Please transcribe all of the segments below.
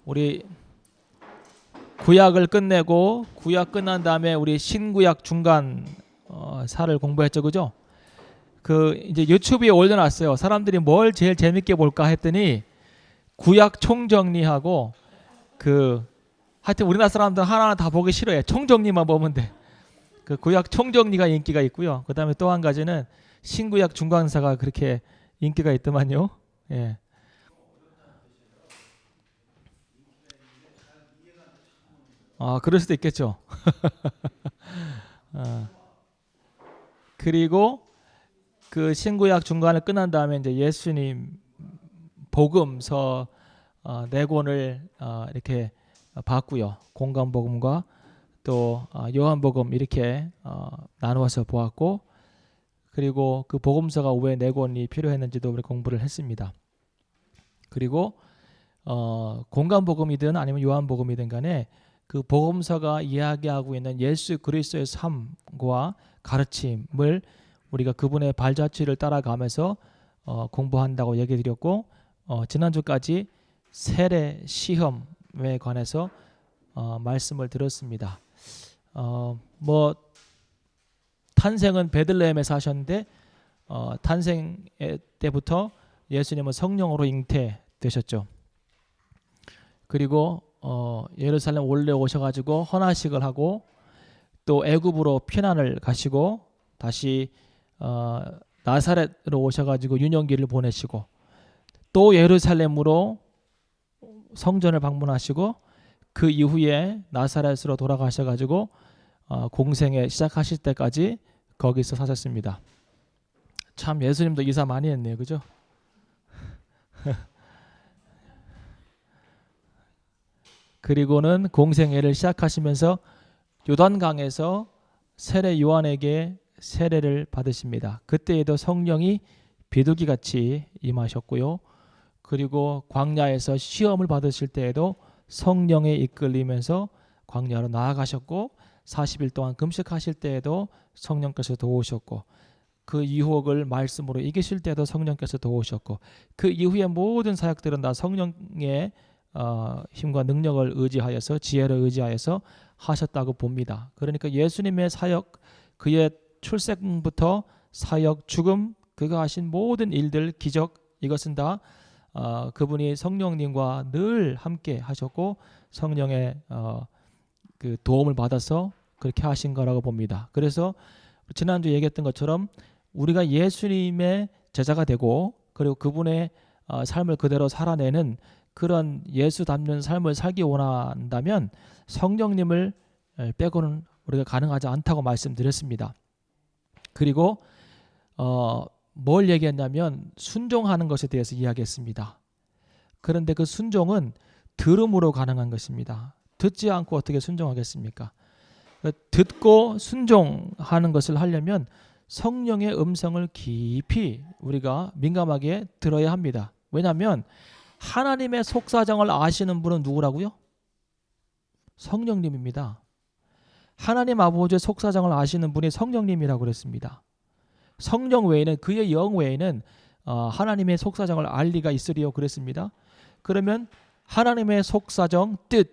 우리 구약을 끝내고 구약 끝난 다음에 우리 신구약 중간 사를 공부했죠, 그죠? 그 이제 유튜브에 올려놨어요. 사람들이 뭘 제일 재밌게 볼까 했더니 구약 총정리하고 그 하여튼 우리나라 사람들은 하나하나 다 보기 싫어해. 총정리만 보면 돼. 그 구약 총정리가 인기가 있고요. 그 다음에 또 한 가지는 신구약 중간사가 그렇게 인기가 있더만요. 예. 그럴 수도 있겠죠. 그리고 그 신구약 중간을 끝난 다음에 이제 예수님 복음서 네 권을 이렇게 봤고요. 공간복음과 또 요한복음 이렇게 나누어서 보았고, 그리고 그 복음서가 왜 네 권이 필요했는지도 우리 공부를 했습니다. 그리고 공간복음이든 아니면 요한복음이든 간에 그 복음서가 이야기하고 있는 예수 그리스도의 삶과 가르침을 우리가 그분의 발자취를 따라가면서 공부한다고 얘기 드렸고, 지난주까지 세례 시험에 관해서 말씀을 들었습니다. 뭐 탄생은 베들레헴에서 하셨는데 탄생 때부터 예수님은 성령으로 잉태되셨죠. 그리고 예루살렘 원래 오셔가지고 헌화식을 하고 또 애굽으로 피난을 가시고 다시 나사렛으로 오셔가지고 유년기를 보내시고 또 예루살렘으로 성전을 방문하시고 그 이후에 나사렛으로 돌아가셔가지고 공생에 시작하실 때까지 거기서 사셨습니다. 참 예수님도 이사 많이 했네요, 그죠? 그리고는 공생애를 시작하시면서 요단강에서 세례 요한에게 세례를 받으십니다. 그때에도 성령이 비둘기같이 임하셨고요. 그리고 광야에서 시험을 받으실 때에도 성령에 이끌리면서 광야로 나아가셨고 40일 동안 금식하실 때에도 성령께서 도우셨고 그 유혹을 말씀으로 이기실 때도 성령께서 도우셨고 그 이후에 모든 사역들은 다 성령의 힘과 능력을 의지하여서 지혜를 의지하여서 하셨다고 봅니다. 그러니까 예수님의 사역, 그의 출생부터 사역, 죽음, 그가 하신 모든 일들, 기적, 이것은 다 그분이 성령님과 늘 함께 하셨고 성령의 그 도움을 받아서 그렇게 하신 거라고 봅니다. 그래서 지난주 얘기했던 것처럼 우리가 예수님의 제자가 되고 그리고 그분의 삶을 그대로 살아내는 그런 예수 닮는 삶을 살기 원한다면 성령님을 빼고는 우리가 가능하지 않다고 말씀드렸습니다. 그리고 뭘 얘기했냐면 순종하는 것에 대해서 이야기했습니다. 그런데 그 순종은 들음으로 가능한 것입니다. 듣지 않고 어떻게 순종하겠습니까? 듣고 순종하는 것을 하려면 성령의 음성을 깊이 우리가 민감하게 들어야 합니다. 왜냐하면 하나님의 속사정을 아시는 분은 누구라고요? 성령님입니다. 하나님 아버지의 속사정을 아시는 분이 성령님이라고 그랬습니다. 성령 외에는, 그의 영 외에는 하나님의 속사정을 알 리가 있으리요 그랬습니다. 그러면 하나님의 속사정, 뜻,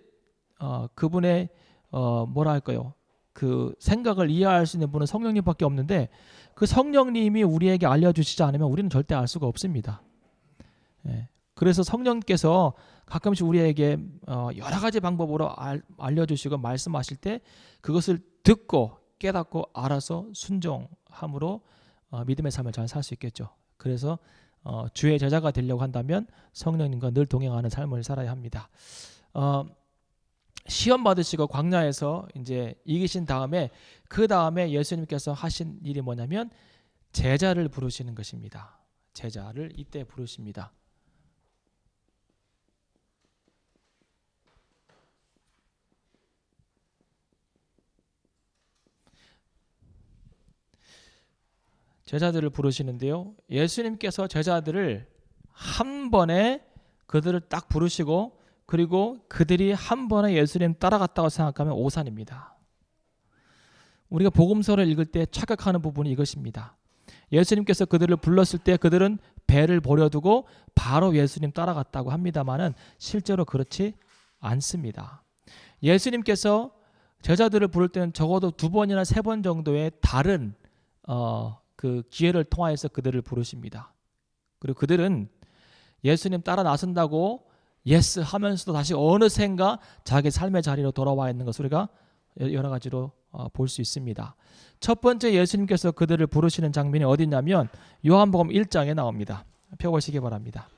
그분의 뭐라 할까요? 그 생각을 이해할 수 있는 분은 성령님밖에 없는데 그 성령님이 우리에게 알려주시지 않으면 우리는 절대 알 수가 없습니다. 예. 그래서 성령께서 가끔씩 우리에게 여러 가지 방법으로 알려주시고 말씀하실 때 그것을 듣고 깨닫고 알아서 순종함으로 믿음의 삶을 잘 살 수 있겠죠. 그래서 주의 제자가 되려고 한다면 성령님과 늘 동행하는 삶을 살아야 합니다. 시험 받으시고 광야에서 이제 이기신 다음에 그 다음에 예수님께서 하신 일이 뭐냐면 제자를 부르시는 것입니다. 제자를 이때 부르십니다. 제자들을 부르시는데요. 예수님께서 제자들을 한 번에 그들을 딱 부르시고 그리고 그들이 한 번에 예수님 따라갔다고 생각하면 오산입니다. 우리가 복음서를 읽을 때 착각하는 부분이 이것입니다. 예수님께서 그들을 불렀을 때 그들은 배를 버려두고 바로 예수님 따라갔다고 합니다마는 실제로 그렇지 않습니다. 예수님께서 제자들을 부를 때는 적어도 2번이나 3번 정도의 다른 그 기회를 통하여서 그들을 부르십니다. 그리고 그들은 예수님 따라 나선다고 예스 하면서도 다시 어느샌가 자기 삶의 자리로 돌아와 있는 것을 우리가 여러 가지로 볼 수 있습니다. 첫 번째 예수님께서 그들을 부르시는 장면이 어디냐면 요한복음 1장에 나옵니다. 펴보시기 바랍니다.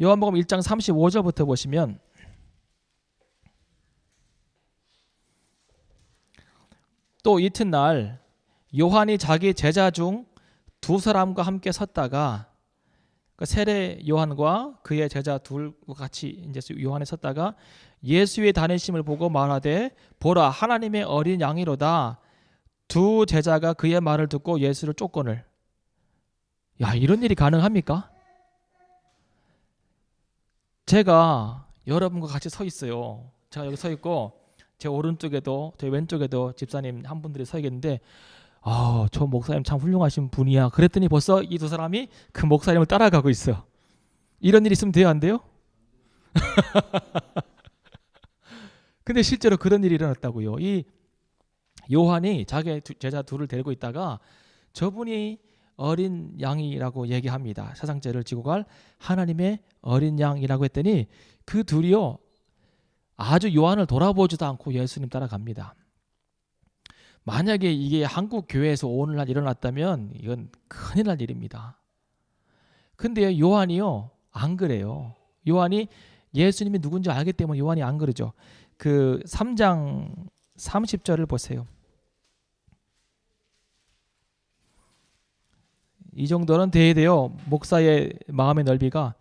요한복음 1장 35절부터 보시면 또 이튿날 요한이 자기 제자 중 2사람과 함께 섰다가 세례 요한과 그의 제자 둘과 같이 이제 요한이 섰다가 예수의 다니심을 보고 말하되 보라 하나님의 어린 양이로다. 2 제자가 그의 말을 듣고 예수를 쫓거늘. 야, 이런 일이 가능합니까? 제가 여러분과 같이 서 있어요. 제가 여기 서 있고 제 오른쪽에도 제 왼쪽에도 집사님 한 분들이 서 있는데 저 목사님 참 훌륭하신 분이야. 그랬더니 벌써 이 2사람이 그 목사님을 따라가고 있어. 이런 일이 있으면 돼요, 안 돼요? 근데 실제로 그런 일이 일어났다고요. 이 요한이 자기 제자 2을 데리고 있다가 저분이 어린 양이라고 얘기합니다. 세상 죄를 지고 갈 하나님의 어린 양이라고 했더니 그 둘이요 아주 요한을 돌아보지도 않고 예수님 따라갑니다. 만약에 이게 한국 교회에서 오늘날 일어났다면 이건 큰일 날 일입니다. 근데 요한이요 안 그래요. 요한이 예수님이 누군지 알기 때문에 요한이 안 그러죠. 그 3장 30절을 보세요. 이 정도는 돼야 목사의 마음의 넓이가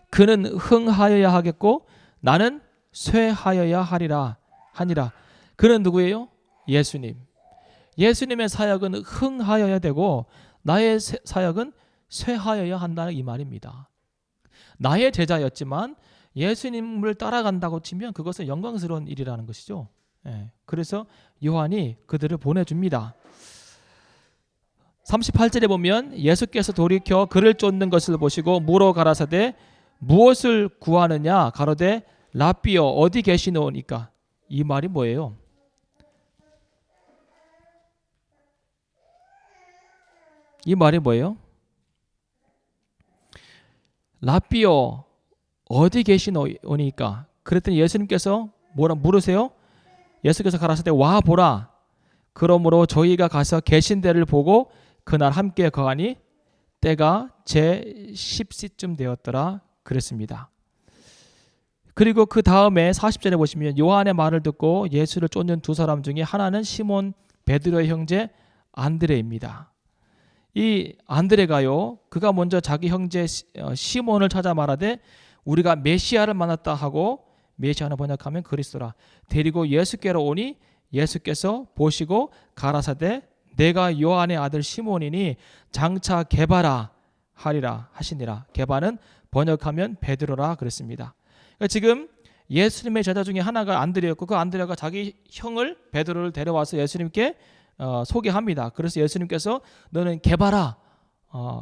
그는 흥하여야 하겠고 나는 쇠하여야 하니라. 그는 누구예요? 예수님. 예수님의 사역은 흥하여야 되고 나의 사역은 쇠하여야 한다는 이 말입니다. 나의 제자였지만 예수님을 따라간다고 치면 그것은 영광스러운 일이라는 것이죠. 그래서 요한이 그들을 보내줍니다. 38절에 보면 예수께서 돌이켜 그를 쫓는 것을 보시고 물어 가라사대 무엇을 구하느냐 가로되 라삐여 어디 계시노니까. 이 말이 뭐예요? 이 말이 뭐예요? 라삐여 어디 계시노니까. 그랬더니 예수님께서 뭐라 물으세요? 예수께서 가라사대 와 보라. 그러므로 저희가 가서 계신 데를 보고 그날 함께 거하니 때가 제 10시쯤 되었더라 그랬습니다. 그리고 그 다음에 40절에 보시면 요한의 말을 듣고 예수를 쫓는 2사람 중에 하나는 시몬 베드로의 형제 안드레입니다. 이 안드레가요 그가 먼저 자기 형제 시몬을 찾아 말하되 우리가 메시아를 만났다 하고 메시아는 번역하면 그리스도라. 데리고 예수께로 오니 예수께서 보시고 가라사대 내가 요한의 아들 시몬이니 장차 게바라 하리라 하시니라. 게바는 번역하면 베드로라 그랬습니다. 그러니까 지금 예수님의 제자 중에 하나가 안드레였고 그 안드레가 자기 형을 베드로를 데려와서 예수님께 소개합니다. 그래서 예수님께서 너는 게바라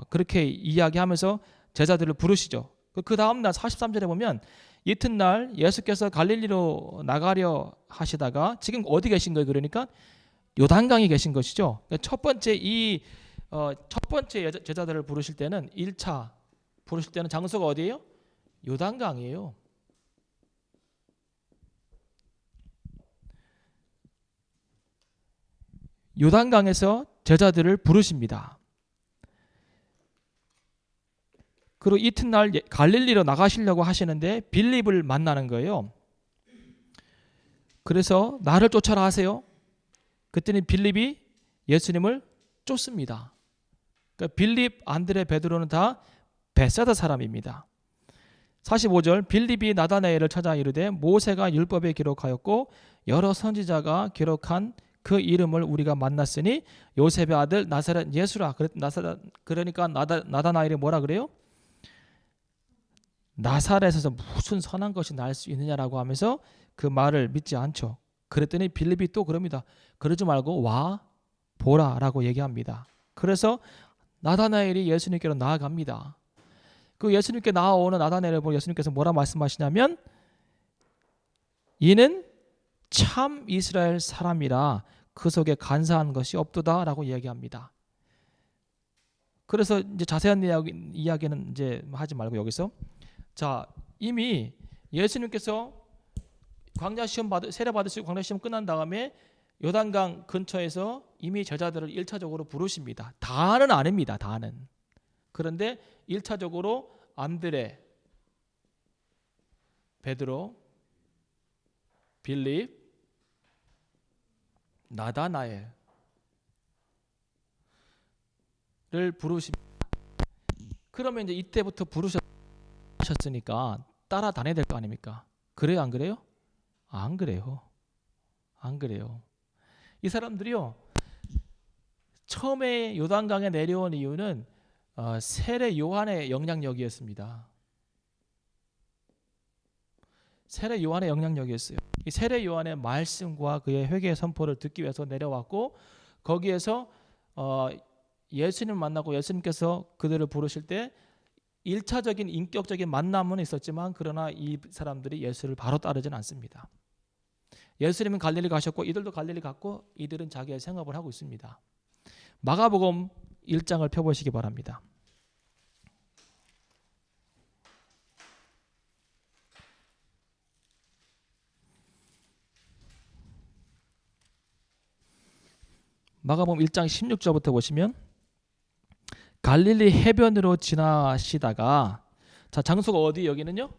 그렇게 이야기하면서 제자들을 부르시죠. 그 다음 날 43절에 보면 이튿날 예수께서 갈릴리로 나가려 하시다가 지금 어디 계신 거예요? 그러니까 요단강에 계신 것이죠. 첫 번째 첫 번째 제자들을 부르실 때는 1차 부르실 때는 장소가 어디예요? 요단강이에요. 요단강에서 제자들을 부르십니다. 그리고 이튿날 갈릴리로 나가시려고 하시는데 빌립을 만나는 거예요. 그래서 나를 쫓아라 하세요. 그랬더니 빌립이 예수님을 쫓습니다. 그러니까 빌립, 안드레, 베드로는 다 베세다 사람입니다. 45절 빌립이 나다나엘을 찾아 이르되 모세가 율법에 기록하였고 여러 선지자가 기록한 그 이름을 우리가 만났으니 요셉의 아들 나사렛 예수라. 그러니까 나다나엘이 뭐라 그래요? 나사렛에서 무슨 선한 것이 날 수 있느냐라고 하면서 그 말을 믿지 않죠. 그랬더니 빌립이 또 그럽니다. 그러지 말고 와 보라 라고 얘기합니다. 그래서 나다나엘이 예수님께로 나아갑니다. 그 예수님께 나아오는 나다나엘을 보고 예수님께서 뭐라 말씀하시냐면 이는 참 이스라엘 사람이라 그 속에 간사한 것이 없도다라고 이야기합니다. 그래서 이제 자세한 이야기는 이제 하지 말고 여기서 자 이미 예수님께서 세례 받으시고 광야 시험 끝난 다음에 요단강 근처에서 이미 제자들을 1차적으로 부르십니다. 다는 아닙니다. 다는. 그런데 1차적으로 안드레, 베드로, 빌립, 나다나엘을 부르십니다. 그러면 이제 이때부터 부르셨으니까 따라다녀야 될 거 아닙니까? 그래요, 안 그래요? 안 그래요. 안 그래요. 이 사람들이요. 처음에 요단강에 내려온 이유는 세례 요한의 영향력이었습니다. 세례 요한의 영향력이었어요. 이 세례 요한의 말씀과 그의 회개 선포를 듣기 위해서 내려왔고 거기에서 예수님을 만나고 예수님께서 그들을 부르실 때 1차적인 인격적인 만남은 있었지만 그러나 이 사람들이 예수를 바로 따르지는 않습니다. 예수님은 갈릴리 가셨고 이들도 갈릴리 갔고 이들은 자기의 생업을 하고 있습니다. 마가복음 1장을 펴보시기 바랍니다. 마가복음 1장 16절부터 보시면 갈릴리 해변으로 지나시다가 자 장소가 어디 여기는요?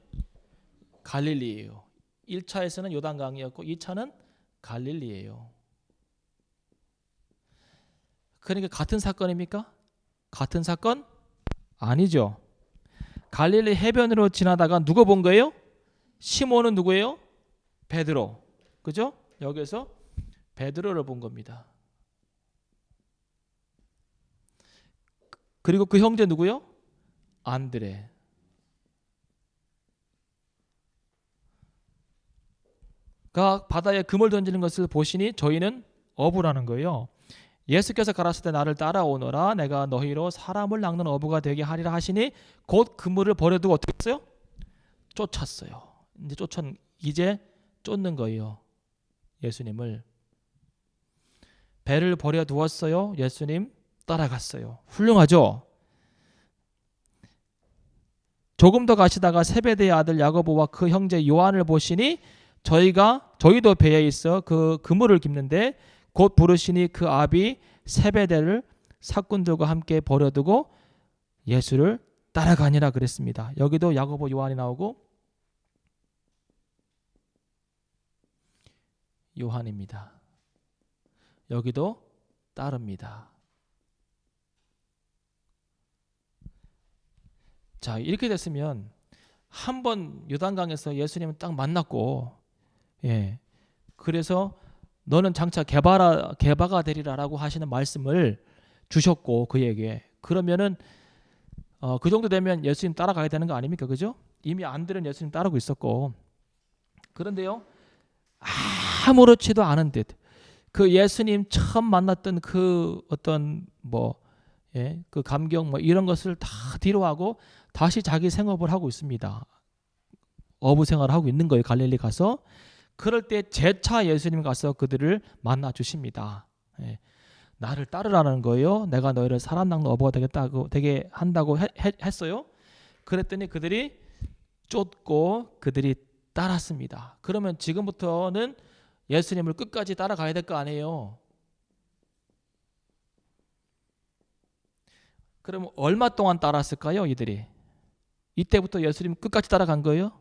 갈릴리예요. 1차에서는 요단강이었고 2차는 갈릴리예요. 그러니까 같은 사건입니까? 같은 사건? 아니죠. 갈릴리 해변으로 지나다가 누구 본 거예요? 시몬은 누구예요? 베드로. 그죠? 여기서 베드로를 본 겁니다. 그리고 그 형제 누구요? 안드레. 가 바다에 금을 던지는 것을 보시니 저희는 어부라는 거예요. 예수께서 가라사대 때 나를 따라오너라 내가 너희로 사람을 낚는 어부가 되게 하리라 하시니 곧 그물을 버려두고 어떻게 했어요? 쫓았어요. 이제 쫓는 거예요. 예수님을. 배를 버려두었어요. 예수님 따라갔어요. 훌륭하죠? 조금 더 가시다가 세베대의 아들 야고보와 그 형제 요한을 보시니 저희도 배에 있어 그 그물을 깁는데 곧 부르시니 그 아비 세베대를 사꾼들과 함께 버려두고 예수를 따라가니라 그랬습니다. 여기도 야고보 요한이 나오고 요한입니다. 여기도 따릅니다. 자 이렇게 됐으면 한번 요단강에서 예수님을 딱 만났고 그래서 너는 장차 게바가 되리라라고 하시는 말씀을 주셨고 그에게 그러면은 그 정도 되면 예수님 따라가야 되는 거 아닙니까? 그죠? 이미 안드레는 예수님 따르고 있었고 그런데요 아무렇지도 않은 듯 그 예수님 처음 만났던 그 어떤 그 감격 이런 것을 다 뒤로하고 다시 자기 생업을 하고 있습니다. 어부 생활을 하고 있는 거예요. 갈릴리 가서. 그럴 때 재차 예수님 가서 그들을 만나 주십니다. 나를 따르라는 거예요. 내가 너희를 사람 낚는 어부가 되게 한다고 했어요. 그랬더니 그들이 쫓고 그들이 따랐습니다. 그러면 지금부터는 예수님을 끝까지 따라가야 될 거 아니에요. 그럼 얼마 동안 따랐을까요? 이들이. 이때부터 예수님 끝까지 따라간 거예요?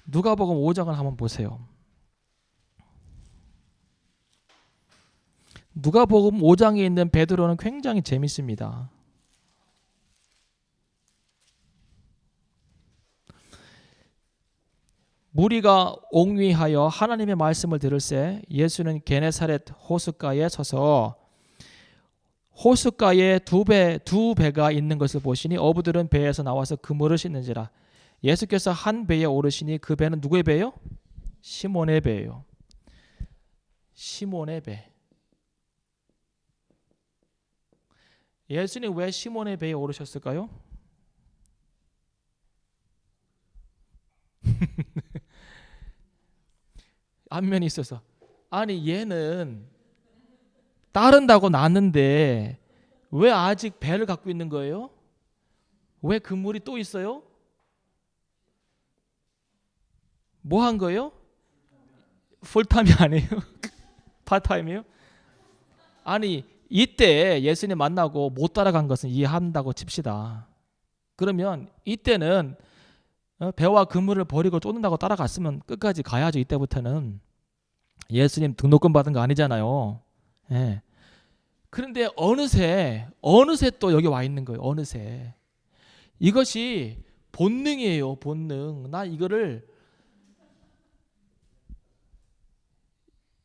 누가복음 5장을 한번 보세요. 누가복음 5장에 있는 베드로는 굉장히 재밌습니다. 무리가 옹위하여 하나님의 말씀을 들을새 예수는 게네사렛 호숫가에 서서 호숫가에 두 배가 있는 것을 보시니 어부들은 배에서 나와서 그물을 씻는지라. 예수께서 한 배에 오르시니 그 배는 누구의 배예요? 시몬의 배예요. 시몬의 배. 예수님 왜 시몬의 배에 오르셨을까요? 안면이 있어서. 아니 얘는 따른다고 났는데 왜 아직 배를 갖고 있는 거예요? 왜 그물이 또 있어요? 뭐 한 거예요? 풀타임이 아니에요? 파타임이에요? 아니 이때 예수님 만나고 못 따라간 것은 이해한다고 칩시다. 그러면 이때는 배와 그물을 버리고 쫓는다고 따라갔으면 끝까지 가야죠. 이때부터는 예수님 등록금 받은 거 아니잖아요. 예. 그런데 어느새 또 여기 와 있는 거예요. 어느새. 이것이 본능이에요. 본능. 나 이거를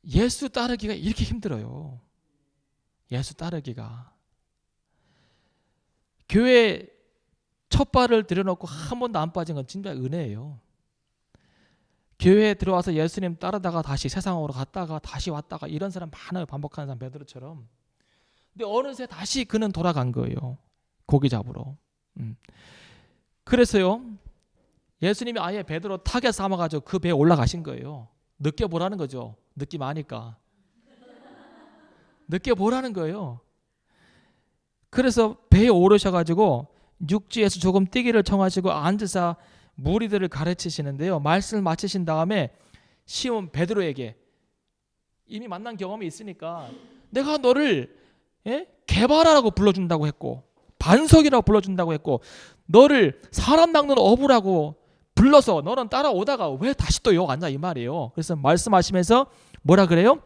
예수 따르기가 이렇게 힘들어요. 예수 따르기가. 교회 첫 발을 들여놓고 한 번도 안 빠진 건 진짜 은혜예요. 교회에 들어와서 예수님 따르다가 다시 세상으로 갔다가 다시 왔다가 이런 사람 많아요. 반복하는 사람 베드로처럼. 근데 어느새 다시 그는 돌아간 거예요. 고기 잡으러. 그래서요. 예수님이 아예 베드로 타겟 삼아가지고 그 배에 올라가신 거예요. 느껴보라는 거죠. 느낌 아니까. 느껴보라는 거예요. 그래서 배에 오르셔가지고 육지에서 조금 뛰기를 청하시고 앉으사 무리들을 가르치시는데요. 말씀을 마치신 다음에 시몬 베드로에게 이미 만난 경험이 있으니까 내가 너를 개바라라고 불러준다고 했고 반석이라고 불러준다고 했고 너를 사람 낚는 어부라고 불러서 너는 따라오다가 왜 다시 또 여기 앉아 이 말이에요. 그래서 말씀하시면서 뭐라 그래요?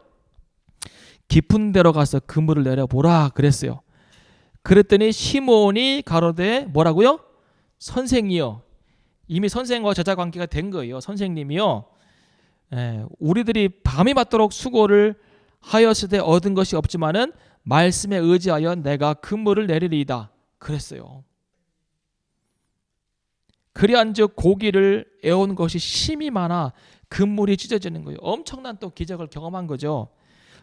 깊은 데로 가서 그물을 내려보라 그랬어요. 그랬더니 시몬이 가로되 뭐라고요? 선생이요. 이미 선생과 제자 관계가 된 거예요. 선생님이요. 우리들이 밤이 맞도록 수고를 하였으되 얻은 것이 없지만은 말씀에 의지하여 내가 그물을 내리리이다. 그랬어요. 그리한즉 고기를 애온 것이 심이 많아 그물이 찢어지는 거예요. 엄청난 또 기적을 경험한 거죠.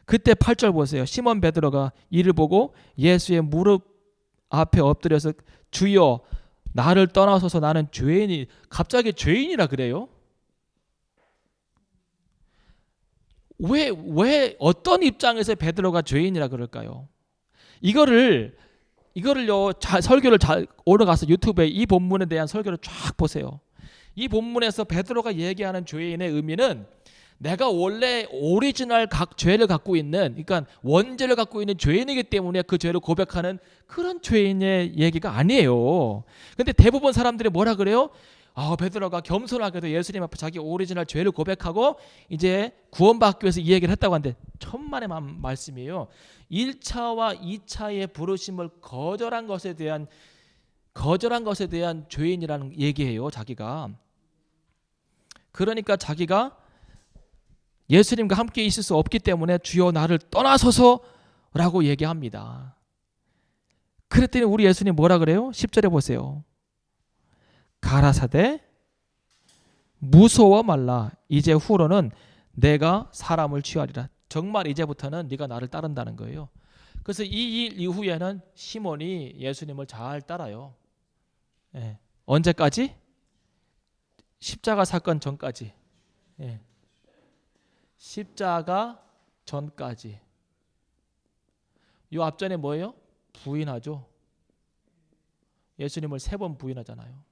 그때 8절 보세요. 시몬 베드로가 이를 보고 예수의 무릎 앞에 엎드려서 주여 나를 떠나소서 나는 죄인이. 갑자기 죄인이라 그래요? 왜 어떤 입장에서 베드로가 죄인이라 그럴까요? 이거를요 설교를 잘 오러가서 유튜브에 이 본문에 대한 설교를 쫙 보세요. 이 본문에서 베드로가 얘기하는 죄인의 의미는 내가 원래 오리지널 죄를 갖고 있는, 그러니까 원죄를 갖고 있는 죄인이기 때문에 그 죄를 고백하는 그런 죄인의 얘기가 아니에요. 근데 대부분 사람들이 뭐라 그래요? 베드로가 겸손하게도 예수님 앞에 자기 오리지널 죄를 고백하고 이제 구원받기 위해서 이 얘기를 했다고 하는데 천만의 말씀이에요. 1차와 2차의 부르심을 거절한 것에 대한 죄인이라는 얘기예요. 자기가. 그러니까 자기가 예수님과 함께 있을 수 없기 때문에 주여 나를 떠나소서라고 얘기합니다. 그랬더니 우리 예수님 뭐라 그래요? 10절에 보세요. 가라사대 무서워 말라. 이제 후로는 내가 사람을 취하리라. 정말 이제부터는 네가 나를 따른다는 거예요. 그래서 이 일 이후에는 시몬이 예수님을 잘 따라요. 언제까지? 십자가 사건 전까지. 십자가 전까지. 이 앞전에 뭐예요? 부인하죠. 예수님을 3번 부인하잖아요.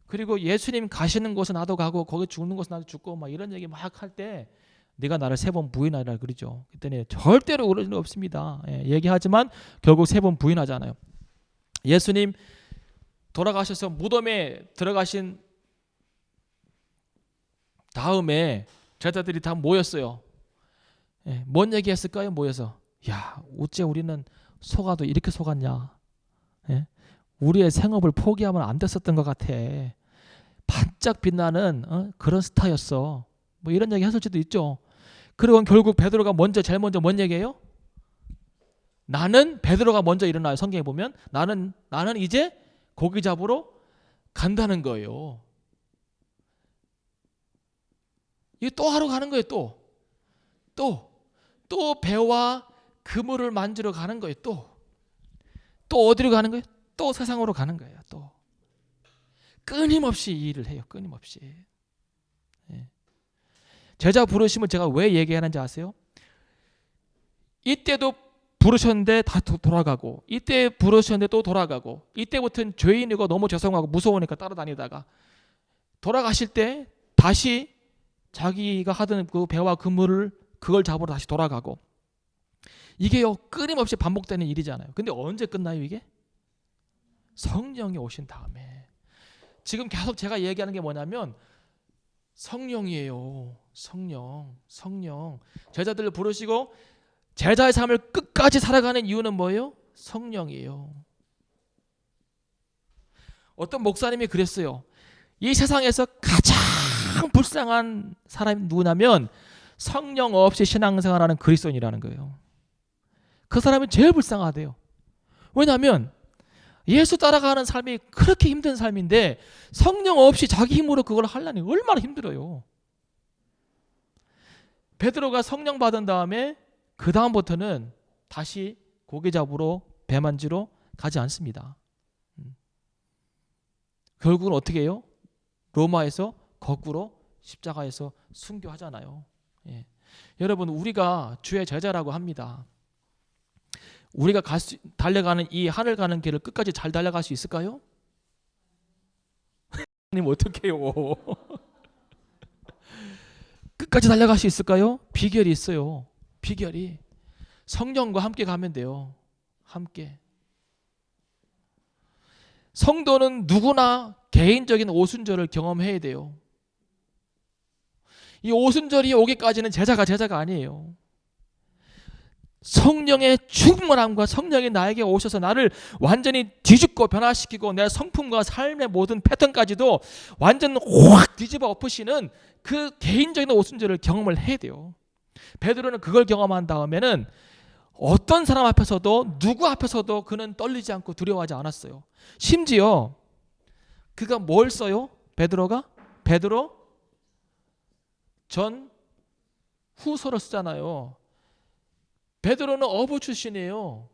그리고 예수님 가시는 곳은 나도 가고 거기 죽는 곳은 나도 죽고 막 이런 얘기 막 할 때 네가 나를 3번 부인하라 그러죠. 그랬더니 절대로 그럴 일 없습니다. 얘기하지만 결국 3번 부인하잖아요. 예수님 돌아가셔서 무덤에 들어가신 다음에 제자들이 다 모였어요. 뭔 얘기했을까요? 모여서 야 어째 우리는 속아도 이렇게 속았냐. 우리의 생업을 포기하면 안 됐었던 것 같아. 반짝 빛나는 그런 스타였어. 뭐 이런 얘기 했을 수도 있죠. 그리고 결국 베드로가 제일 먼저 뭔 얘기해요? 베드로가 먼저 일어나요. 성경에 보면 나는 이제 고기 잡으러 간다는 거예요. 이거 또 하러 가는 거예요. 또 배와 그물을 만지러 가는 거예요. 또 어디로 가는 거예요? 또 세상으로 가는 거예요. 또 끊임없이 이 일을 해요. 끊임없이. 예. 제자 부르심을 제가 왜 얘기하는지 아세요? 이때도 부르셨는데 다 돌아가고, 이때 부르셨는데 또 돌아가고, 이때부터는 죄인이고 너무 죄송하고 무서우니까 따라다니다가 돌아가실 때 다시 자기가 하던 그 배와 그물을 그걸 잡으러 다시 돌아가고, 이게요 끊임없이 반복되는 일이잖아요. 근데 언제 끝나요 이게? 성령이 오신 다음에. 지금 계속 제가 얘기하는 게 뭐냐면 성령이에요. 성령. 제자들을 부르시고 제자의 삶을 끝까지 살아가는 이유는 뭐예요? 성령이에요. 어떤 목사님이 그랬어요. 이 세상에서 가장 불쌍한 사람이 누구냐면 성령 없이 신앙생활하는 그리스도인이라는 거예요. 그 사람이 제일 불쌍하대요. 왜냐하면 예수 따라가는 삶이 그렇게 힘든 삶인데 성령 없이 자기 힘으로 그걸 하려니 얼마나 힘들어요. 베드로가 성령 받은 다음에 그 다음부터는 다시 고기 잡으러 배 만지러 가지 않습니다. 결국은 어떻게 해요? 로마에서 거꾸로 십자가에서 순교하잖아요. 예. 여러분, 우리가 주의 제자라고 합니다. 우리가 달려가는 이 하늘 가는 길을 끝까지 잘 달려갈 수 있을까요? 님 어떡해요? 끝까지 달려갈 수 있을까요? 비결이 있어요. 비결이 성령과 함께 가면 돼요. 함께. 성도는 누구나 개인적인 오순절을 경험해야 돼요. 이 오순절이 오기까지는 제자가 아니에요. 성령의 충만함과 성령이 나에게 오셔서 나를 완전히 뒤집고 변화시키고 내 성품과 삶의 모든 패턴까지도 완전 확 뒤집어 엎으시는 그 개인적인 오순절을 경험을 해야 돼요. 베드로는 그걸 경험한 다음에는 어떤 사람 앞에서도 누구 앞에서도 그는 떨리지 않고 두려워하지 않았어요. 심지어 그가 뭘 써요? 베드로 전 후서를 쓰잖아요. 베드로는 어부 출신이에요.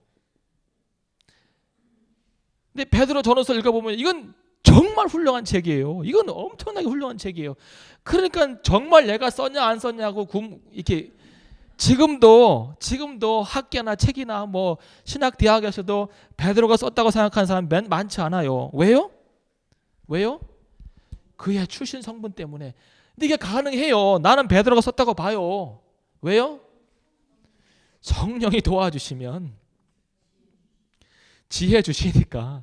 근데 베드로 전후서 읽어보면 이건 정말 훌륭한 책이에요. 이건 엄청나게 훌륭한 책이에요. 그러니까 정말 내가 썼냐 안 썼냐고 이렇게 지금도 학계나 책이나 뭐 신학 대학에서도 베드로가 썼다고 생각하는 사람 많지 않아요. 왜요? 그의 출신 성분 때문에. 근데 이게 가능해요. 나는 베드로가 썼다고 봐요. 왜요? 성령이 도와주시면, 지혜 주시니까.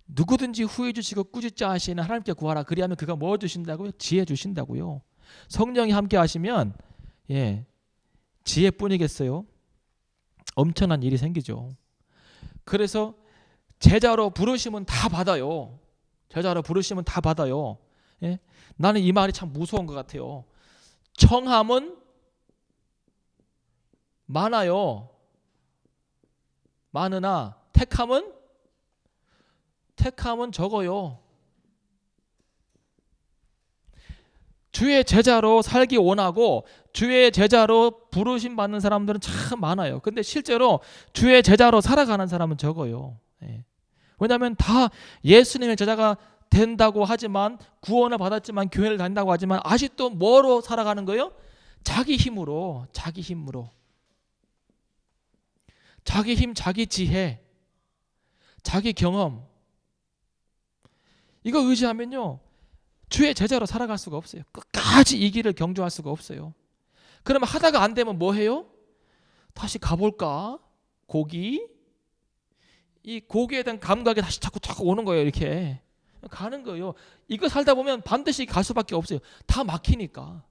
누구든지 후회 주시고 꾸짖자 하시는 하나님께 구하라. 그리하면 그가 뭐 주신다고요? 지혜 주신다고요. 성령이 함께 하시면 지혜뿐이겠어요? 엄청난 일이 생기죠. 그래서 제자로 부르시면 다 받아요. 예? 나는 이 말이 참 무서운 것 같아요. 청함은 많으나 택함은 적어요. 주의 제자로 살기 원하고 주의 제자로 부르심 받는 사람들은 참 많아요. 근데 실제로 주의 제자로 살아가는 사람은 적어요. 왜냐하면 다 예수님의 제자가 된다고 하지만, 구원을 받았지만, 교회를 다닌다고 하지만 아직도 뭐로 살아가는 거예요? 자기 힘으로. 자기 힘, 자기 지혜, 자기 경험, 이거 의지하면요 주의 제자로 살아갈 수가 없어요. 끝까지 이 길을 경주할 수가 없어요. 그러면 하다가 안 되면 뭐 해요? 다시 가볼까? 이 고기에 대한 감각이 다시 자꾸 오는 거예요. 이렇게 가는 거예요. 이거 살다 보면 반드시 갈 수밖에 없어요. 다 막히니까.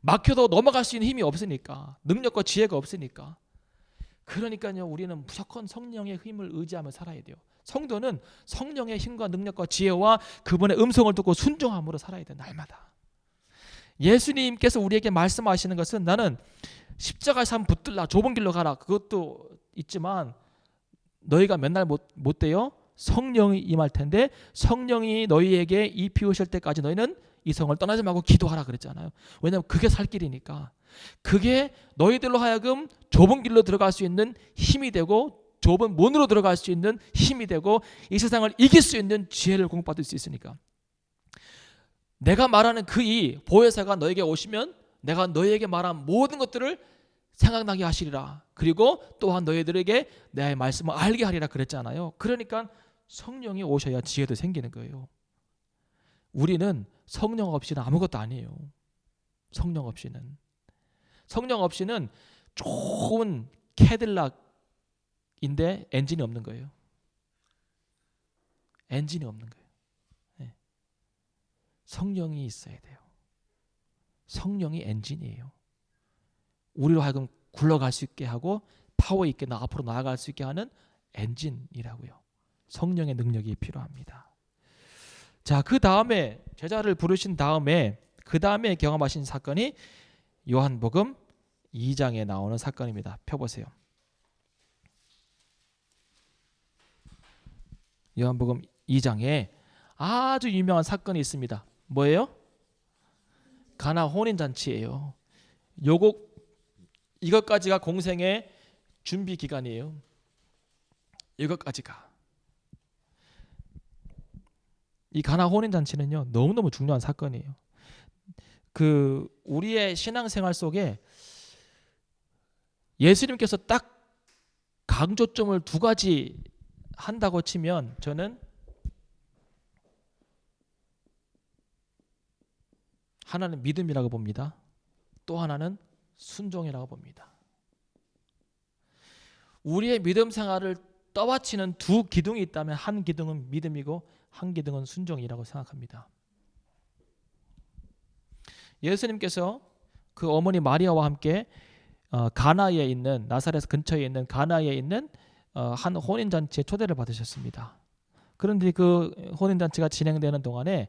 막혀도 넘어갈 수 있는 힘이 없으니까, 능력과 지혜가 없으니까. 그러니까요 우리는 무조건 성령의 힘을 의지하며 살아야 돼요. 성도는 성령의 힘과 능력과 지혜와 그분의 음성을 듣고 순종함으로 살아야 돼요. 날마다. 예수님께서 우리에게 말씀하시는 것은, 나는 십자가에서 붙들라, 좁은 길로 가라, 그것도 있지만 너희가 맨날 못 돼요? 성령이 임할 텐데 성령이 너희에게 입히우실 때까지 너희는 이 성을 떠나지 말고 기도하라 그랬잖아요. 왜냐하면 그게 살 길이니까. 그게 너희들로 하여금 좁은 길로 들어갈 수 있는 힘이 되고 좁은 문으로 들어갈 수 있는 힘이 되고 이 세상을 이길 수 있는 지혜를 공급받을 수 있으니까. 내가 말하는 그 이 보혜사가 너에게 오시면 내가 너희에게 말한 모든 것들을 생각나게 하시리라. 그리고 또한 너희들에게 내 말씀을 알게 하리라 그랬잖아요. 그러니까 성령이 오셔야 지혜도 생기는 거예요. 우리는 성령 없이는 아무것도 아니에요. 성령 없이는 좋은 캐딜락인데 엔진이 없는 거예요. 엔진이 없는 거예요. 네. 성령이 있어야 돼요. 성령이 엔진이에요. 우리로 하여금 굴러갈 수 있게 하고 파워 있게 앞으로 나아갈 수 있게 하는 엔진이라고요. 성령의 능력이 필요합니다. 자, 그 다음에 제자를 부르신 다음에 그 다음에 경험하신 사건이 요한복음 2장에 나오는 사건입니다. 펴보세요. 요한복음 2장에 아주 유명한 사건이 있습니다. 뭐예요? 가나 혼인잔치예요. 이것까지가 공생의 준비 기간이에요. 이것까지가. 이 가나 혼인잔치는요, 너무너무 중요한 사건이에요. 우리의 신앙생활 속에 예수님께서 딱 강조점을 두 가지 한다고 치면 저는 하나는 믿음이라고 봅니다. 또 하나는 순종이라고 봅니다. 우리의 믿음 생활을 떠받치는 두 기둥이 있다면 한 기둥은 믿음이고 한 기둥은 순종이라고 생각합니다. 예수님께서 그 어머니 마리아와 함께 가나에 있는 나사렛 근처에 있는 가나에 있는 한 혼인잔치에 초대를 받으셨습니다. 그런데 그 혼인잔치가 진행되는 동안에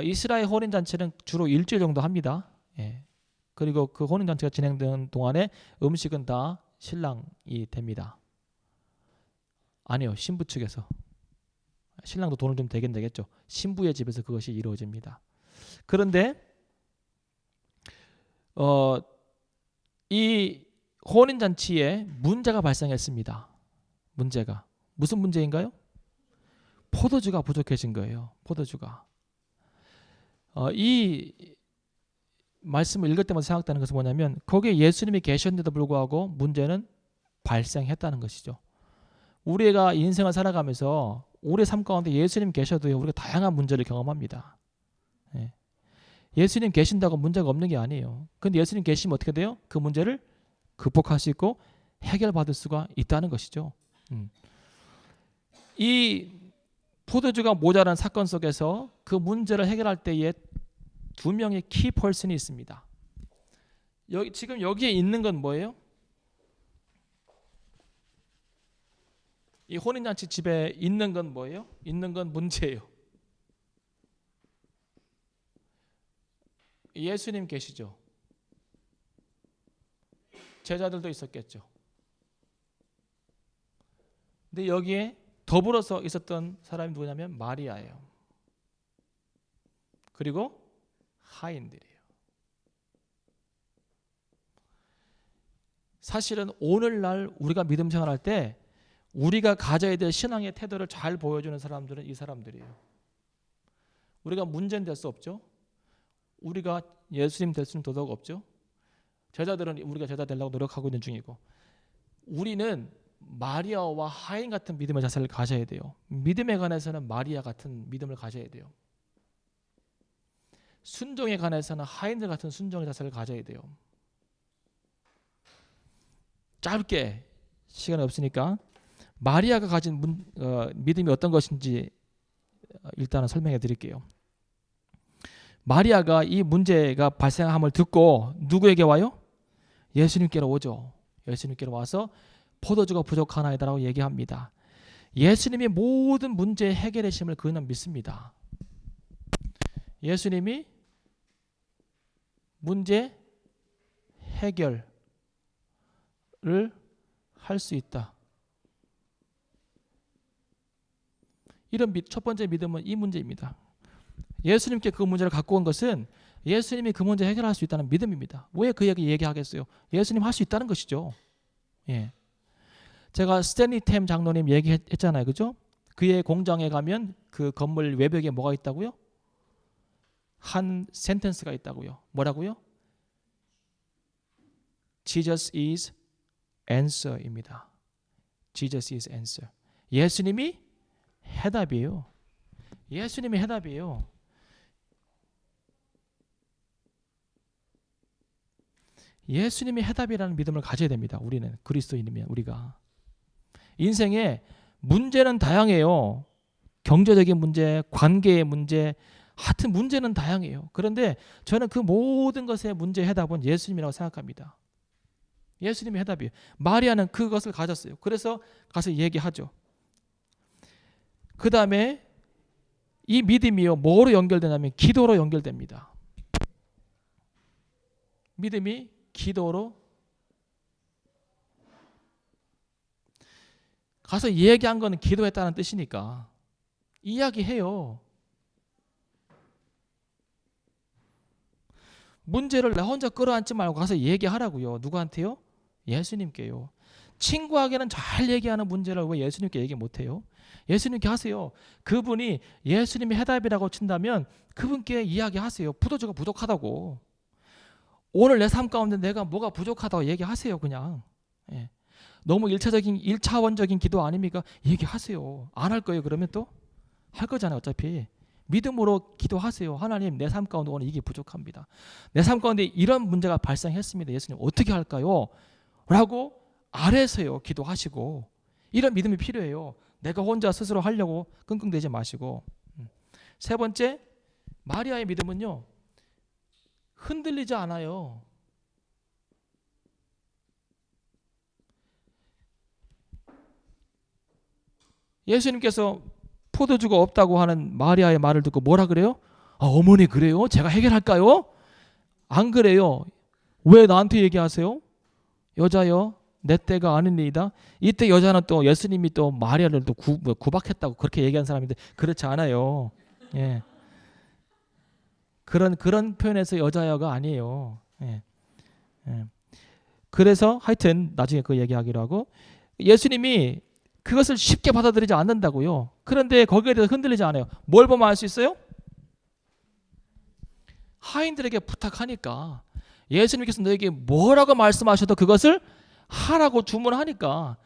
이스라엘 혼인잔치는 주로 일주일 정도 합니다. 예. 그리고 그 혼인잔치가 진행되는 동안에 음식은 다 신랑이 됩니다. 아니요, 신부 측에서. 신랑도 돈을 좀 대긴 되겠죠. 신부의 집에서 그것이 이루어집니다. 그런데 이 혼인잔치에 문제가 발생했습니다. 문제가 무슨 문제인가요? 포도주가 부족해진 거예요. 포도주가. 이 말씀을 읽을 때마다 생각되는 것은 뭐냐면 거기에 예수님이 계셨는데도 불구하고 문제는 발생했다는 것이죠. 우리가 인생을 살아가면서 우리의 삶 가운데 예수님 계셔도요, 우리가 다양한 문제를 경험합니다. 예. 예수님 계신다고 문제가 없는 게 아니에요. 그런데 예수님 계시면 어떻게 돼요? 그 문제를 극복할 수 있고 해결받을 수가 있다는 것이죠. 이 포도주가 모자란 사건 속에서 그 문제를 해결할 때에 두 명의 키 퍼슨이 있습니다. 지금 여기에 있는 건 뭐예요? 이 혼인잔치 집에 있는 건 뭐예요? 있는 건 문제예요. 예수님 계시죠? 제자들도 있었겠죠. 근데 여기에 더불어서 있었던 사람이 누구냐면 마리아예요. 그리고 하인들이에요. 사실은 오늘날 우리가 믿음 생활할 때 우리가 가져야 될 신앙의 태도를 잘 보여주는 사람들은 이 사람들이에요. 우리가 문제는 될 수 없죠. 우리가 예수님 될 수는 더더욱 없죠. 제자들은 우리가 제자 되려고 노력하고 있는 중이고, 우리는 마리아와 하인 같은 믿음의 자세를 가져야 돼요. 믿음에 관해서는 마리아 같은 믿음을 가져야 돼요. 순종에 관해서는 하인들 같은 순종의 자세를 가져야 돼요. 짧게 시간이 없으니까 마리아가 가진 믿음이 어떤 것인지 일단은 설명해 드릴게요. 마리아가 이 문제가 발생함을 듣고 누구에게 와요? 예수님께로 오죠. 예수님께로 와서 포도주가 부족하나이다라고 얘기합니다. 예수님이 모든 문제의 해결하심을 그는 믿습니다. 예수님이 문제 해결을 할 수 있다. 이런 첫 번째 믿음은 이 문제입니다. 예수님께 그 문제를 갖고 온 것은 예수님이 그 문제 해결할 수 있다는 믿음입니다. 왜 그 얘기하겠어요? 예수님 할 수 있다는 것이죠. 예. 제가 스탠리 템 장로님 얘기했잖아요. 그죠? 그의 공장에 가면 그 건물 외벽에 뭐가 있다고요? 한 센텐스가 있다고요. 뭐라고요? Jesus is answer입니다. Jesus is answer. 예수님이 해답이에요. 예수님이 해답이에요. 예수님이 해답이라는 믿음을 가져야 됩니다. 우리는 그리스도인이면 우리가. 인생에 문제는 다양해요. 경제적인 문제, 관계의 문제, 하여튼 문제는 다양해요. 그런데 저는 그 모든 것의 문제 해답은 예수님이라고 생각합니다. 예수님이 해답이에요. 마리아는 그것을 가졌어요. 그래서 가서 얘기하죠. 그 다음에 이 믿음이요, 뭐로 연결되냐면 기도로 연결됩니다. 믿음이 기도로 가서 얘기한 거는 기도했다는 뜻이니까 이야기해요. 문제를 나 혼자 끌어안지 말고 가서 얘기하라고요. 누구한테요? 예수님께요. 친구에게는 잘 얘기하는 문제를 왜 예수님께 얘기 못해요? 예수님께 하세요. 그분이 예수님이 해답이라고 친다면 그분께 이야기하세요. 포도주가 부족하다고. 오늘 내 삶 가운데 내가 뭐가 부족하다고 얘기하세요. 그냥. 예. 너무 1차원적인 기도 아닙니까? 얘기하세요. 안 할 거예요. 그러면 또? 할 거잖아요. 어차피. 믿음으로 기도하세요. 하나님, 내 삶 가운데 오늘 이게 부족합니다. 내 삶 가운데 이런 문제가 발생했습니다. 예수님 어떻게 할까요? 라고 아래서요 기도하시고, 이런 믿음이 필요해요. 내가 혼자 스스로 하려고 끙끙대지 마시고. 세 번째, 마리아의 믿음은요, 흔들리지 않아요. 예수님께서 포도주가 없다고 하는 마리아의 말을 듣고 뭐라 그래요? 아, 어머니 그래요? 제가 해결할까요? 안 그래요. 왜 나한테 얘기하세요? 여자여, 내 때가 아니니이다. 이때 여자는 또 예수님이 또 마리아를 또 구박했다고 그렇게 얘기한 사람인데 그렇지 않아요. 예. 그런 표현에서 여자여가 아니에요. 예. 예. 그래서 하여튼 나중에 그 얘기하기로 하고, 예수님이 그것을 쉽게 받아들이지 않는다고요. 그런데 거기에 대해서 흔들리지 않아요. 뭘 보면 알 수 있어요? 하인들에게 부탁하니까, 예수님께서 너에게 뭐라고 말씀하셔도 그것을 하라고 주문하니까,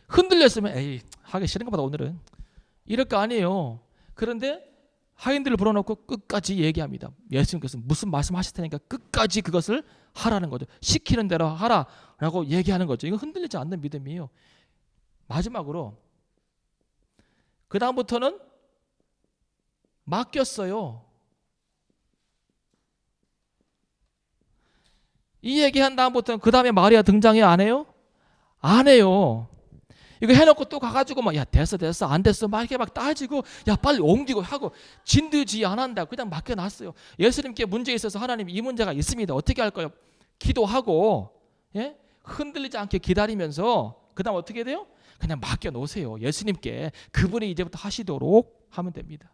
흔들렸으면 에이 하기 싫은가 보다 오늘은 이럴 거 아니에요. 그런데 하인들을 불러놓고 끝까지 얘기합니다. 예수님께서 무슨 말씀하실 테니까 끝까지 그것을 하라는 거죠. 시키는 대로 하라라고 얘기하는 거죠. 이건 흔들리지 않는 믿음이에요. 마지막으로 그 다음부터는 맡겼어요. 이 얘기한 다음부터는 그 다음에 마리아 등장해요? 안 해요? 안 해요. 이거 해놓고 또 가가지고 막 야 됐어 안 됐어 막 이렇게 막 따지고 야 빨리 옮기고 하고 진드지 안 한다. 그냥 맡겨놨어요. 예수님께 문제 있어서 하나님 이 문제가 있습니다. 어떻게 할까요? 기도하고, 예? 흔들리지 않게 기다리면서 그 다음 어떻게 돼요? 그냥 맡겨놓으세요. 예수님께. 그분이 이제부터 하시도록 하면 됩니다.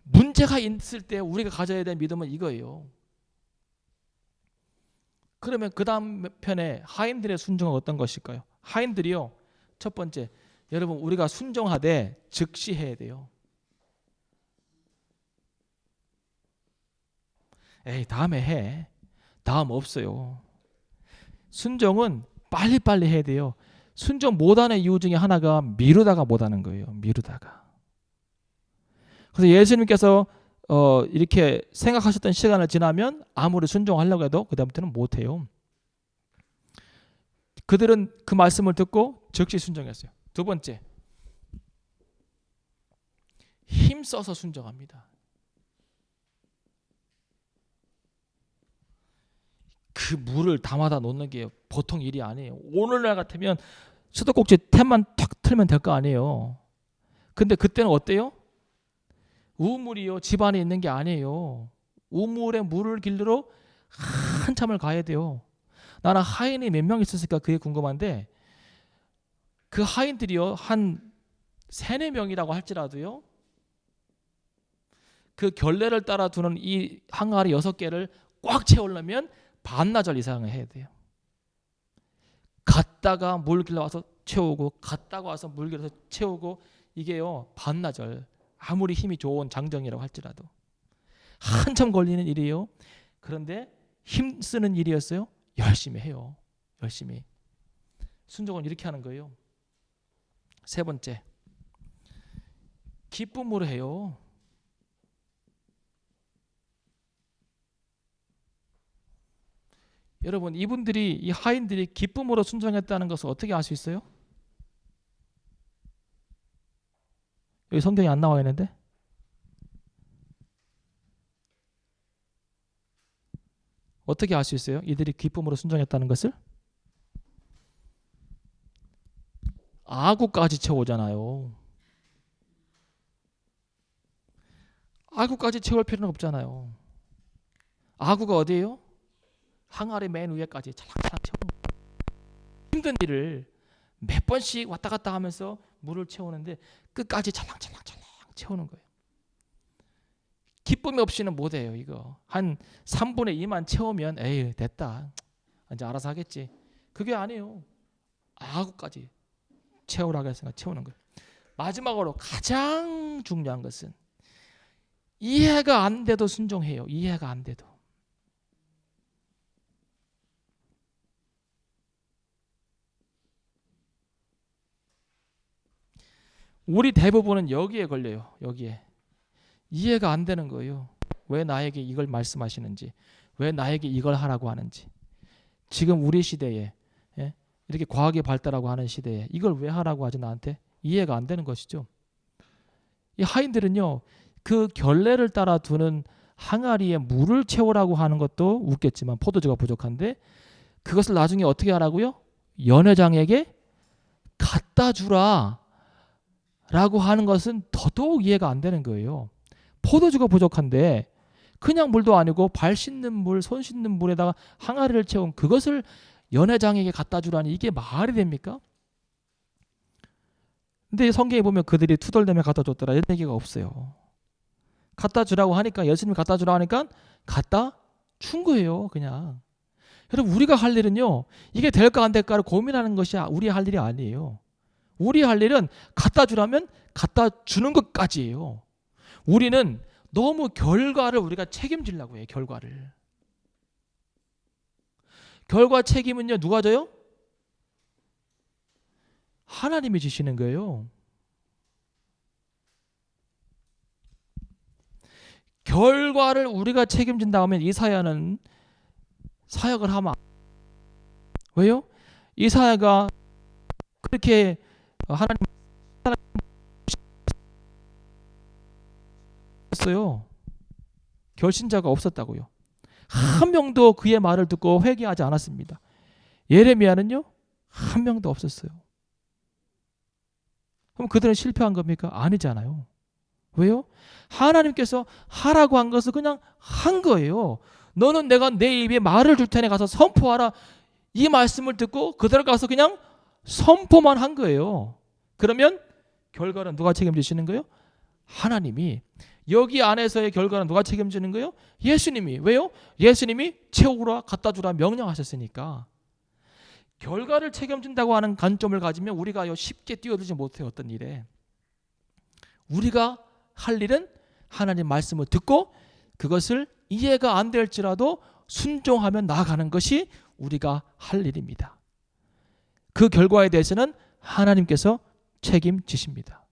문제가 있을 때 우리가 가져야 될 믿음은 이거예요. 그러면 그 다음 편에 하인들의 순종은 어떤 것일까요? 하인들이요, 첫 번째, 여러분 우리가 순종하되 즉시 해야 돼요. 에이 다음에 해. 다음 없어요. 순종은 빨리빨리 해야 돼요. 순종 못하는 이유 중에 하나가 미루다가 못하는 거예요. 미루다가. 그래서 예수님께서 이렇게 생각하셨던 시간을 지나면 아무리 순종하려고 해도 그 다음부터는 못해요. 그들은 그 말씀을 듣고 즉시 순종했어요. 두 번째, 힘써서 순종합니다. 그 물을 담아다 놓는 게 보통 일이 아니에요. 오늘날 같으면 수도꼭지 탭만 탁 틀면 될 거 아니에요. 근데 그때는 어때요? 우물이요, 집안에 있는 게 아니에요. 우물에 물을 길러 한참을 가야 돼요. 나는 하인이 몇 명 있었을까 그게 궁금한데, 그 하인들이요 한 세네 명이라고 할지라도요, 그 결례를 따라 두는 이 항아리 6개를 꽉 채우려면 반나절 이상을 해야 돼요. 갔다가 물 길러와서 채우고 갔다가 와서 물 길러서 채우고, 이게요 반나절, 아무리 힘이 좋은 장정이라고 할지라도 한참 걸리는 일이에요. 그런데 힘쓰는 일이었어요. 열심히 해요. 열심히. 순종은 이렇게 하는 거예요. 세 번째, 기쁨으로 해요. 여러분, 이분들이, 이 하인들이 기쁨으로 순종했다는 것을 어떻게 알 수 있어요? 여기 성경이 안 나와 있는데, 어떻게 알 수 있어요? 이들이 기쁨으로 순종했다는 것을? 아구까지 채우잖아요. 아구까지 채울 필요는 없잖아요. 아구가 어디예요? 항아리 맨 위에까지 찰랑찰랑 채우는 거예요. 힘든 일을 몇 번씩 왔다 갔다 하면서 물을 채우는데 끝까지 찰랑찰랑 채우는 거예요. 기쁨이 없이는 못해요. 이거 한 3분의 2만 채우면 에이 됐다, 이제 알아서 하겠지. 그게 아니에요. 아구까지 채우라고 했으니까 채우는 거예요. 마지막으로 가장 중요한 것은 이해가 안 돼도 순종해요. 이해가 안 돼도. 우리 대부분은 여기에 걸려요. 여기에. 이해가 안 되는 거예요. 왜 나에게 이걸 말씀하시는지, 왜 나에게 이걸 하라고 하는지. 지금 우리 시대에, 예? 이렇게 과학이 발달하고 하는 시대에 이걸 왜 하라고 하지 나한테? 이해가 안 되는 것이죠. 이 하인들은요, 그 결례를 따라 두는 항아리에 물을 채우라고 하는 것도 웃겠지만 포도주가 부족한데, 그것을 나중에 어떻게 하라고요? 연회장에게 갖다 주라 라고 하는 것은 더더욱 이해가 안 되는 거예요. 포도주가 부족한데 그냥 물도 아니고 발 씻는 물, 손 씻는 물에다가 항아리를 채운 그것을 연회장에게 갖다 주라니, 이게 말이 됩니까? 근데 성경에 보면 그들이 투덜대며 갖다 줬더라, 이런 얘기가 없어요. 갖다 주라고 하니까, 예수님이 갖다 주라고 하니까 갖다 준 거예요. 그냥. 여러분, 우리가 할 일은요, 이게 될까 안 될까를 고민하는 것이 우리 할 일이 아니에요. 우리 할 일은 갖다 주라면 갖다 주는 것까지예요. 우리는 너무 결과를 우리가 책임지려고 해요. 결과를. 결과 책임은요, 누가 져요? 하나님이 지시는 거예요. 결과를 우리가 책임진다 하면 이사야는 사역을 하면, 왜요? 이사야가 그렇게 하나님 없었어요. 결신자가 없었다고요. 한 명도 그의 말을 듣고 회개하지 않았습니다. 예레미야는요, 한 명도 없었어요. 그럼 그들은 실패한 겁니까? 아니잖아요. 왜요? 하나님께서 하라고 한 것을 그냥 한 거예요. 너는 내가 내 입에 말을 줄 테니 가서 선포하라, 이 말씀을 듣고 그들 가서 그냥 선포만 한 거예요. 그러면 결과는 누가 책임지시는 거예요? 하나님이. 여기 안에서의 결과는 누가 책임지는 거예요? 예수님이. 왜요? 예수님이 채우라, 갖다 주라 명령하셨으니까. 결과를 책임진다고 하는 관점을 가지면 우리가 쉽게 뛰어들지 못해요. 어떤 일에. 우리가 할 일은 하나님 말씀을 듣고 그것을 이해가 안 될지라도 순종하며 나아가는 것이 우리가 할 일입니다. 그 결과에 대해서는 하나님께서 책임지십니다.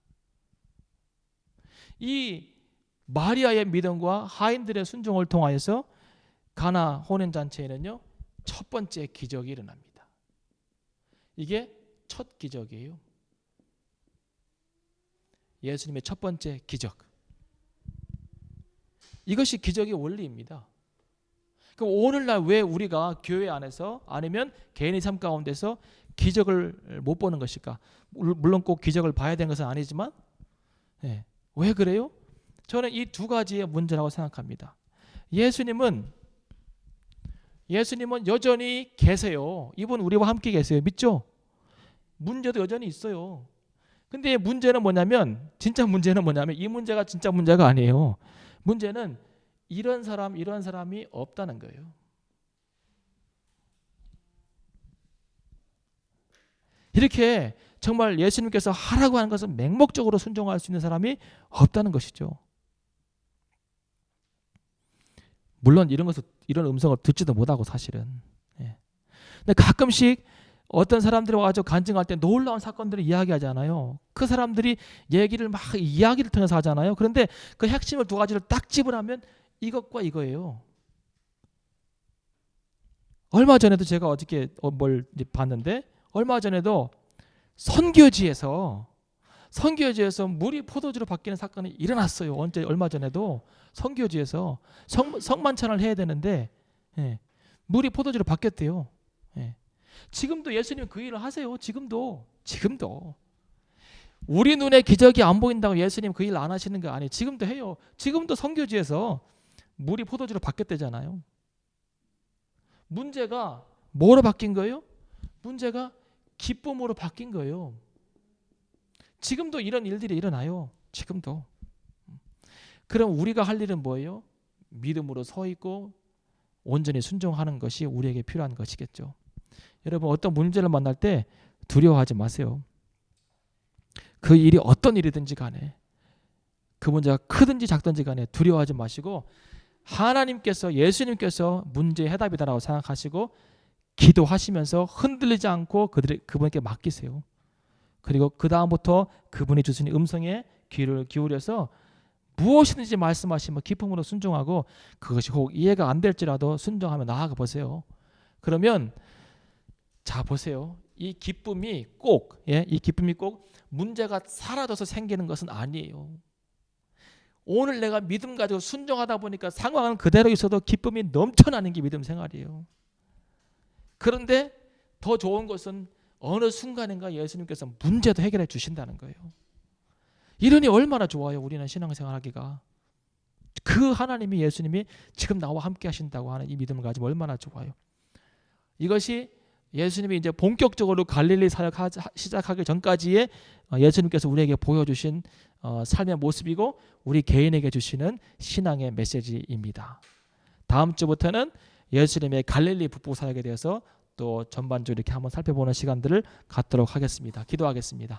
이 마리아의 믿음과 하인들의 순종을 통하여서 가나 혼인잔치에는요, 첫 번째 기적이 일어납니다. 이게 첫 기적이에요. 예수님의 첫 번째 기적. 이것이 기적의 원리입니다. 그럼 오늘날 왜 우리가 교회 안에서 아니면 개인의 삶 가운데서 기적을 못 보는 것일까? 물론 꼭 기적을 봐야 되는 것은 아니지만, 네. 왜 그래요? 저는 이 두 가지의 문제라고 생각합니다. 예수님은 여전히 계세요. 이분 우리와 함께 계세요. 믿죠? 문제도 여전히 있어요. 근데 문제는 뭐냐면 진짜 문제는 뭐냐면 이 문제가 진짜 문제가 아니에요. 문제는 이런 사람이 없다는 거예요. 이렇게 정말 예수님께서 하라고 하는 것을 맹목적으로 순종할 수 있는 사람이 없다는 것이죠. 물론 이런 음성을 듣지도 못하고 사실은. 예. 근데 가끔씩 어떤 사람들이 와가지고 간증할 때 놀라운 사건들을 이야기하잖아요. 그 사람들이 얘기를 막 이야기를 통해서 하잖아요. 그런데 그 핵심을 두 가지를 딱 집으라면 이것과 이거예요. 얼마 전에도 제가 어저께 뭘 봤는데 얼마 전에도 선교지에서 물이 포도주로 바뀌는 사건이 일어났어요. 얼마 전에도 선교지에서 성만찬을 해야 되는데 예, 물이 포도주로 바뀌었대요. 예. 지금도 예수님 그 일을 하세요. 지금도 우리 눈에 기적이 안 보인다고 예수님 그 일 안 하시는 거 아니에요. 지금도 해요. 지금도 선교지에서 물이 포도주로 바뀌었대잖아요. 문제가 뭐로 바뀐 거예요? 문제가 기쁨으로 바뀐 거예요. 지금도 이런 일들이 일어나요. 지금도. 그럼 우리가 할 일은 뭐예요? 믿음으로 서 있고 온전히 순종하는 것이 우리에게 필요한 것이겠죠. 여러분 어떤 문제를 만날 때 두려워하지 마세요. 그 일이 어떤 일이든지 간에 그 문제가 크든지 작든지 간에 두려워하지 마시고 하나님께서 예수님께서 문제의 해답이다라고 생각하시고 기도하시면서 흔들리지 않고 그분께 맡기세요. 그리고 그 다음부터 그분이 주시는 음성에 귀를 기울여서 무엇이든지 말씀하시면 기쁨으로 순종하고 그것이 혹 이해가 안 될지라도 순종하며 나아가 보세요. 그러면 자 보세요. 이 기쁨이 꼭 문제가 사라져서 생기는 것은 아니에요. 오늘 내가 믿음 가지고 순종하다 보니까 상황은 그대로 있어도 기쁨이 넘쳐나는 게 믿음 생활이에요. 그런데 더 좋은 것은 어느 순간인가 예수님께서 문제도 해결해 주신다는 거예요. 이러니 얼마나 좋아요. 우리는 신앙생활하기가. 그 하나님이 예수님이 지금 나와 함께 하신다고 하는 이 믿음을 가지면 얼마나 좋아요. 이것이 예수님이 이제 본격적으로 갈릴리 사역 시작하기 전까지의 예수님께서 우리에게 보여주신 삶의 모습이고 우리 개인에게 주시는 신앙의 메시지입니다. 다음 주부터는 예수님의 갈릴리 북부 사역에 대해서 또 전반적으로 이렇게 한번 살펴보는 시간들을 갖도록 하겠습니다. 기도하겠습니다.